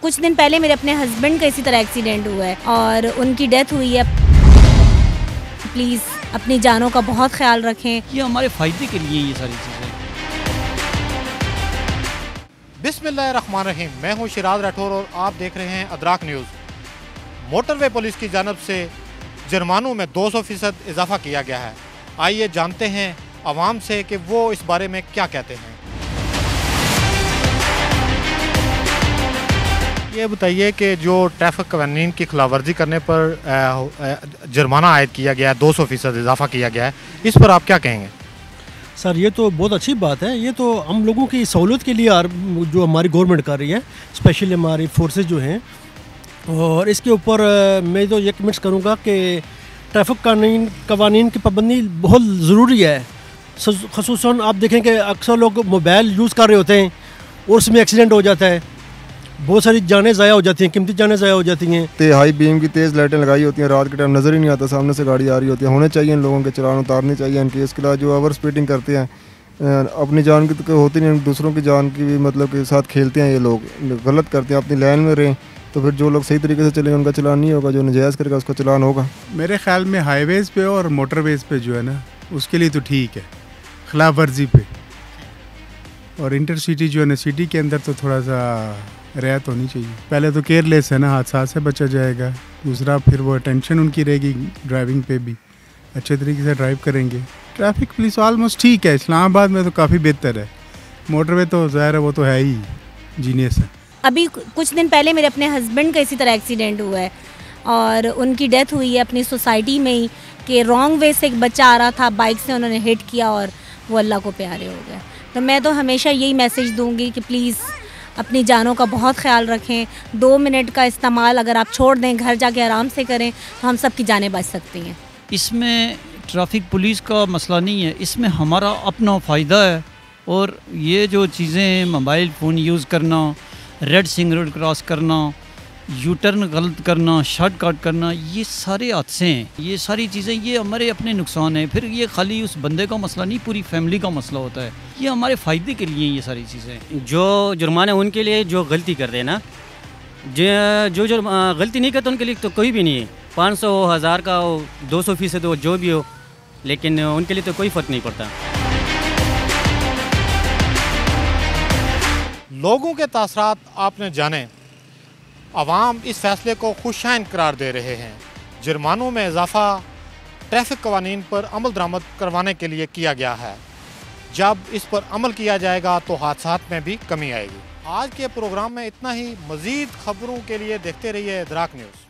कुछ दिन पहले मेरे अपने हस्बैंड का इसी तरह एक्सीडेंट हुआ है और उनकी डेथ हुई है। प्लीज़ अपनी जानों का बहुत ख्याल रखें। ये हमारे फ़ायदे के लिए ये सारी चीज़ें। बिस्मिल्लाहिर्रहमानिर्रहीम, मैं हूँ शिराज राठौर और आप देख रहे हैं अदराक न्यूज़। मोटरवे पुलिस की जानब से जुर्मानों में 200% इजाफा किया गया है। आइए जानते हैं आवाम से कि वो इस बारे में क्या कहते हैं। ये बताइए कि जो ट्रैफिक कवानीन की खिलाफवर्जी करने पर जुर्माना आयद किया गया है, 200% इजाफा किया गया है, इस पर आप क्या कहेंगे? सर ये तो बहुत अच्छी बात है। ये तो हम लोगों की सहूलत के लिए जो हमारी गवर्नमेंट कर रही है, स्पेशली हमारी फोर्सेस जो हैं। और इसके ऊपर मैं तो ये कमेंट्स करूँगा कि ट्रैफिक कवानीन की पाबंदी बहुत ज़रूरी है। ख़ुसूसन आप देखें कि अक्सर लोग मोबाइल यूज़ कर रहे होते हैं और उसमें एक्सीडेंट हो जाता है, बहुत सारी जानें ज़ाया हो जाती हैं, कीमती जानें ज़ाया हो जाती हैं। हाई बीम की तेज़ लाइटें लगाई होती हैं, रात के टाइम नज़र ही नहीं आता, सामने से गाड़ी आ रही होती है। होने चाहिए इन लोगों के चालान उतारने चाहिए इनके। इसके अलावा जो ओवर स्पीडिंग करते हैं, अपनी जान की तो होती नहीं, दूसरों की जान की भी मतलब के साथ खेलते हैं। ये लोग गलत करते हैं, अपनी लाइन में रहें तो फिर जो लोग सही तरीके से चलेंगे उनका चलान नहीं होगा, जो नजायज़ करेगा उसका चलान होगा। मेरे ख्याल में हाईवेज़ पे और मोटरवेज़ पे जो है ना, उसके लिए तो ठीक है, खिलाफ वर्जी पे। और इंटरसिटी जो है ना, सिटी के अंदर तो थोड़ा सा रियायत होनी चाहिए। पहले तो केयरलेस है ना, हादसा से बचा जाएगा। दूसरा फिर वो अटेंशन उनकी रहेगी ड्राइविंग पे भी, अच्छे तरीके से ड्राइव करेंगे। ट्रैफिक पुलिस ऑलमोस्ट ठीक है, इस्लामाबाद में तो काफ़ी बेहतर है। मोटरवे तो ज़ाहिर है वो तो है ही जीनियस है। अभी कुछ दिन पहले मेरे अपने हस्बैंड का इसी तरह एक्सीडेंट हुआ है और उनकी डेथ हुई है अपनी सोसाइटी में ही कि रॉन्ग वे से एक बच्चा आ रहा था, बाइक से उन्होंने हिट किया और वो अल्लाह को प्यारे हो गए। तो मैं तो हमेशा यही मैसेज दूंगी कि प्लीज़ अपनी जानों का बहुत ख्याल रखें। 2 मिनट का इस्तेमाल अगर आप छोड़ दें, घर जाके आराम से करें तो हम सब की जानें बच सकती हैं। इसमें ट्रैफिक पुलिस का मसला नहीं है, इसमें हमारा अपना फ़ायदा है। और ये जो चीज़ें, मोबाइल फ़ोन यूज़ करना, रेड सिग्नल क्रॉस करना, यू टर्न गलत करना, शॉर्ट कट करना, ये सारे हादसे हैं। ये सारी चीज़ें ये हमारे अपने नुकसान हैं। फिर ये खाली उस बंदे का मसला नहीं, पूरी फैमिली का मसला होता है। ये हमारे फ़ायदे के लिए ये सारी चीज़ें। जो जुर्माना उनके लिए जो गलती कर रहे हैं ना, जो गलती नहीं करते उनके लिए तो कोई भी नहीं है। 500 हो, 1000 का हो, 200% हो, जो भी हो, लेकिन उनके लिए तो कोई फ़र्क नहीं पड़ता। लोगों के तासरात आपने जाने, अवाम इस फैसले को खुशाइन करार दे रहे हैं। जुर्मानों में इजाफा ट्रैफिक कवानीन पर अमल दरामद करवाने के लिए किया गया है। जब इस पर अमल किया जाएगा तो हादसात में भी कमी आएगी। आज के प्रोग्राम में इतना ही। मज़ीद खबरों के लिए देखते रहिए अदराक न्यूज़।